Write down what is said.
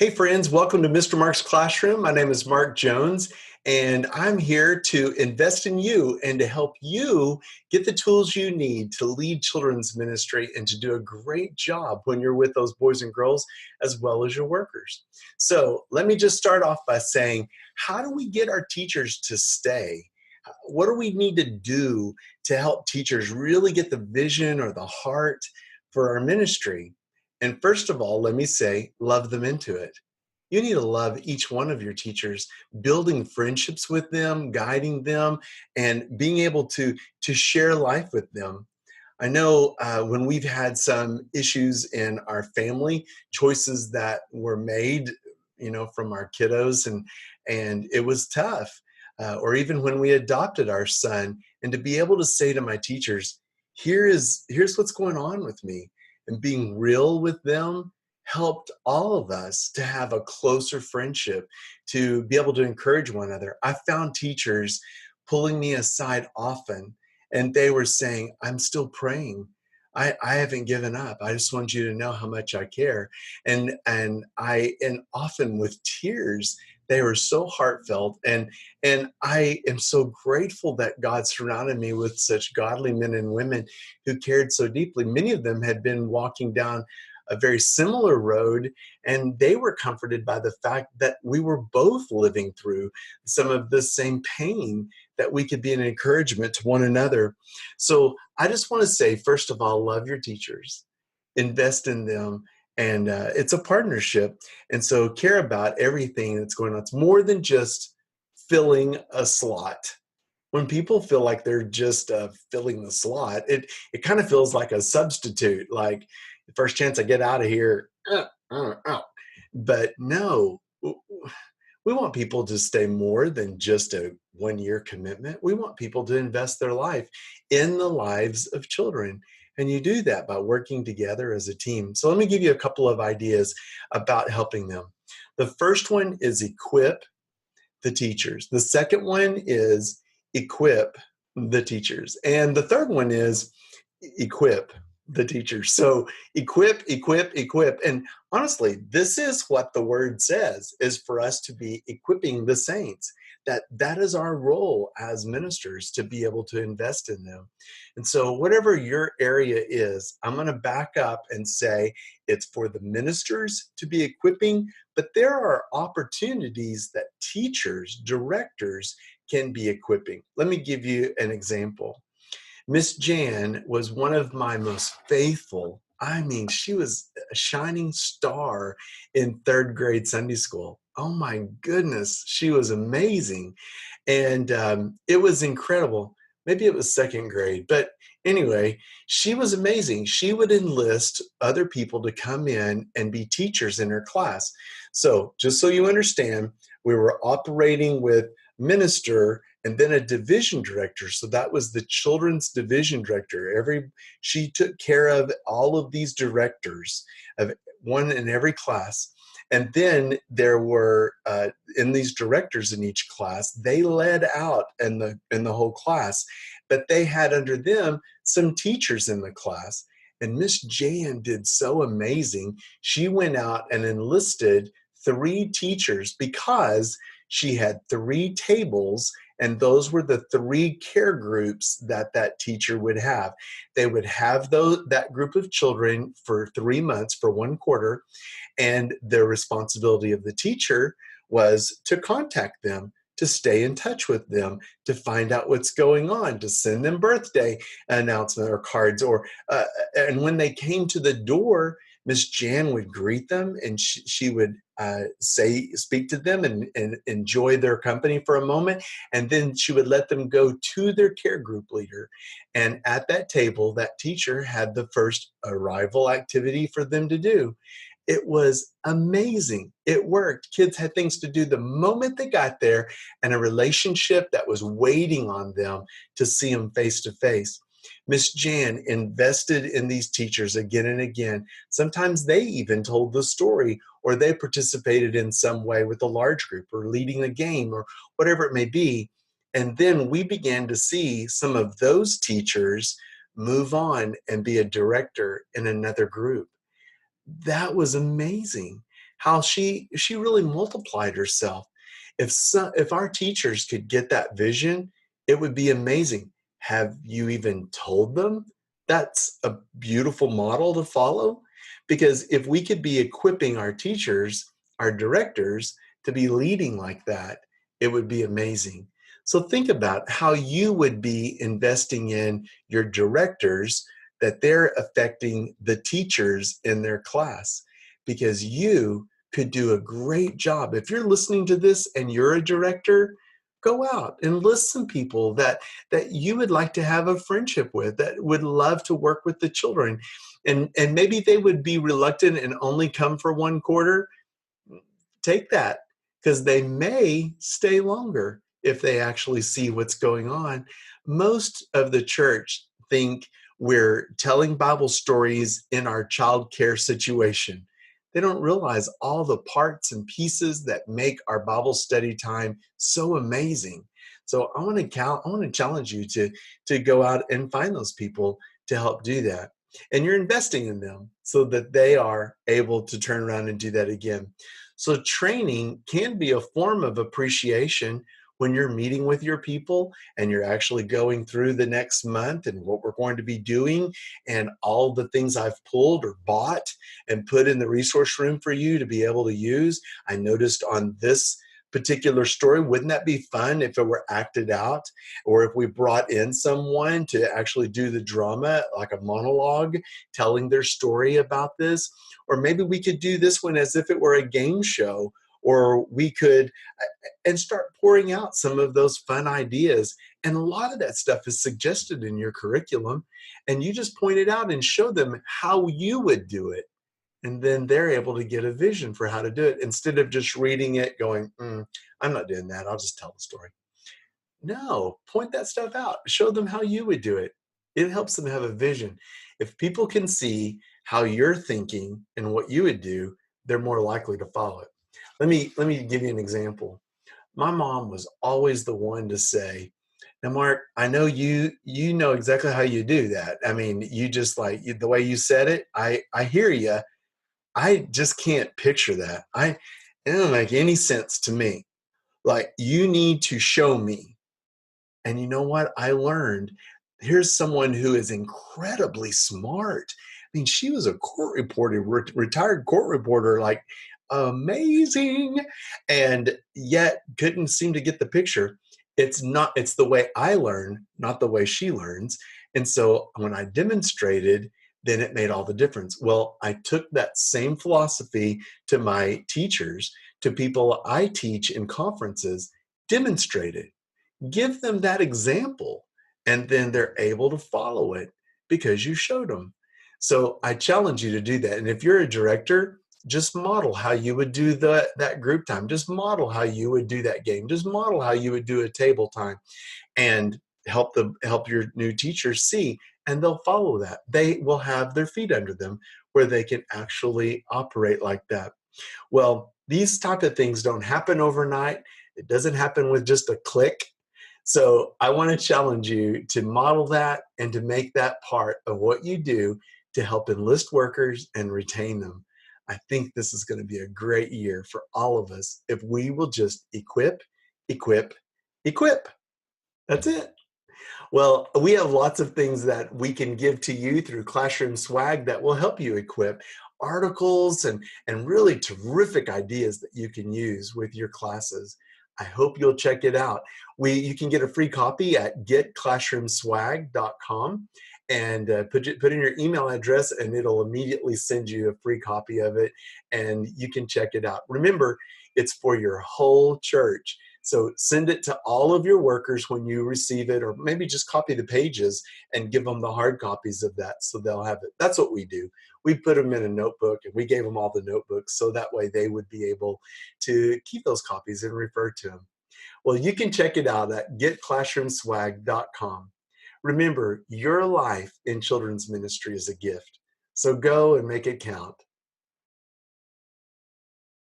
Hey friends, welcome to Mr. Mark's Classroom. My name is Mark Jones, and I'm here to invest in you and to help you get the tools you need to lead children's ministry and to do a great job when you're with those boys and girls as well as your workers. So let me just start off by saying, how do we get our teachers to stay? What do we need to do to help teachers really get the vision or the heart for our ministry? And first of all, let me say, love them into it. You need to love each one of your teachers, building friendships with them, guiding them, and being able to share life with them. I know when we've had some issues in our family, choices that were made, from our kiddos, and it was tough. Or even when we adopted our son, and to be able to say to my teachers, here's what's going on with me, and being real with them helped all of us to have a closer friendship, to be able to encourage one another. I found teachers pulling me aside often, and they were saying, I'm still praying. I haven't given up. I just want you to know how much I care. And often with tears, they were so heartfelt. And I am so grateful that God surrounded me with such godly men and women who cared so deeply. Many of them had been walking down a very similar road, and they were comforted by the fact that we were both living through some of the same pain, that we could be an encouragement to one another. So I just want to say, first of all, love your teachers, invest in them, and it's a partnership. And so care about everything that's going on. It's more than just filling a slot. When people feel like they're just filling the slot, it kind of feels like a substitute, like the first chance I get out of here, out. But no, we want people to stay more than just a 1-year commitment. We want people to invest their life in the lives of children. And you do that by working together as a team. So let me give you a couple of ideas about helping them. The first one is equip the teachers. The second one is equip the teachers. And the third one is equip the teachers. So equip, equip, equip. And honestly, this is what the word says, is for us to be equipping the saints. That is our role as ministers, to be able to invest in them. And so whatever your area is, I'm going to back up and say it's for the ministers to be equipping, but there are opportunities that teachers, directors can be equipping. Let me give you an example. Miss Jan was one of my most faithful. I mean, she was a shining star in third grade Sunday school. Oh my goodness, she was amazing. And it was incredible. Maybe it was second grade, but anyway, she was amazing. She would enlist other people to come in and be teachers in her class. So just so you understand, we were operating with minister and then a division director. So that was the children's division director. She took care of all of these directors, of one in every class. And then there were in these directors in each class, they led out in the whole class, but they had under them some teachers in the class. And Miss Jan did so amazing. She went out and enlisted 3 teachers because she had 3 tables, and those were the 3 care groups that teacher would have. They would have that group of children for 3 months, for 1 quarter, and the responsibility of the teacher was to contact them, to stay in touch with them, to find out what's going on, to send them birthday announcement or cards, and when they came to the door, Miss Jan would greet them, and she would speak to them and enjoy their company for a moment, and then she would let them go to their care group leader. And at that table, that teacher had the first arrival activity for them to do. It was amazing. It worked. Kids had things to do the moment they got there, and a relationship that was waiting on them to see them face to face. Miss Jan invested in these teachers again and again. Sometimes they even told the story, or they participated in some way with a large group, or leading a game, or whatever it may be. And then we began to see some of those teachers move on and be a director in another group. That was amazing. how she really multiplied herself. If our teachers could get that vision, it would be amazing. Have you even told them that's a beautiful model to follow? Because if we could be equipping our teachers, our directors, to be leading like that, it would be amazing. So think about how you would be investing in your directors, that they're affecting the teachers in their class, because you could do a great job. If you're listening to this and you're a director, go out and list some people that you would like to have a friendship with, that would love to work with the children. And maybe they would be reluctant and only come for 1 quarter. Take that, because they may stay longer if they actually see what's going on. Most of the church think we're telling Bible stories in our child care situation. They don't realize all the parts and pieces that make our Bible study time so amazing. So I want to challenge you to go out and find those people to help do that. And you're investing in them so that they are able to turn around and do that again. So training can be a form of appreciation when you're meeting with your people and you're actually going through the next month and what we're going to be doing and all the things I've pulled or bought and put in the resource room for you to be able to use. I noticed on this particular story, wouldn't that be fun if it were acted out, or if we brought in someone to actually do the drama, like a monologue telling their story about this? Or maybe we could do this one as if it were a game show, or we could and start pouring out some of those fun ideas. And a lot of that stuff is suggested in your curriculum, and you just point it out and show them how you would do it. And then they're able to get a vision for how to do it instead of just reading it going, I'm not doing that, I'll just tell the story. No, point that stuff out. Show them how you would do it. It helps them have a vision. If people can see how you're thinking and what you would do, they're more likely to follow it. Let me give you an example. My mom was always the one to say, "Now, Mark, I know you know exactly how you do that. I mean, you just like the way you said it. I hear you. I just can't picture that. It doesn't make any sense to me. Like, you need to show me." And you know what? I learned here's someone who is incredibly smart. I mean, she was a court reporter, retired court reporter, like amazing, and yet couldn't seem to get the picture. It's the way I learn, not the way she learns. And so when I demonstrated, then it made all the difference. Well, I took that same philosophy to my teachers, to people I teach in conferences, demonstrated, give them that example, and then they're able to follow it because you showed them. So I challenge you to do that. And if you're a director, just model how you would do that group time. Just model how you would do that game. Just model how you would do a table time, and help your new teachers see, and they'll follow that. They will have their feet under them where they can actually operate like that. Well, these type of things don't happen overnight. It doesn't happen with just a click. So I want to challenge you to model that and to make that part of what you do to help enlist workers and retain them. I think this is going to be a great year for all of us if we will just equip, equip, equip. That's it. Well, we have lots of things that we can give to you through Classroom Swag that will help you equip articles and really terrific ideas that you can use with your classes. I hope you'll check it out. You can get a free copy at getclassroomswag.com, and put in your email address and it'll immediately send you a free copy of it, and you can check it out. Remember, it's for your whole church. So send it to all of your workers when you receive it, or maybe just copy the pages and give them the hard copies of that so they'll have it. That's what we do. We put them in a notebook, and we gave them all the notebooks so that way they would be able to keep those copies and refer to them. Well, you can check it out at getclassroomswag.com. Remember, your life in children's ministry is a gift. So go and make it count.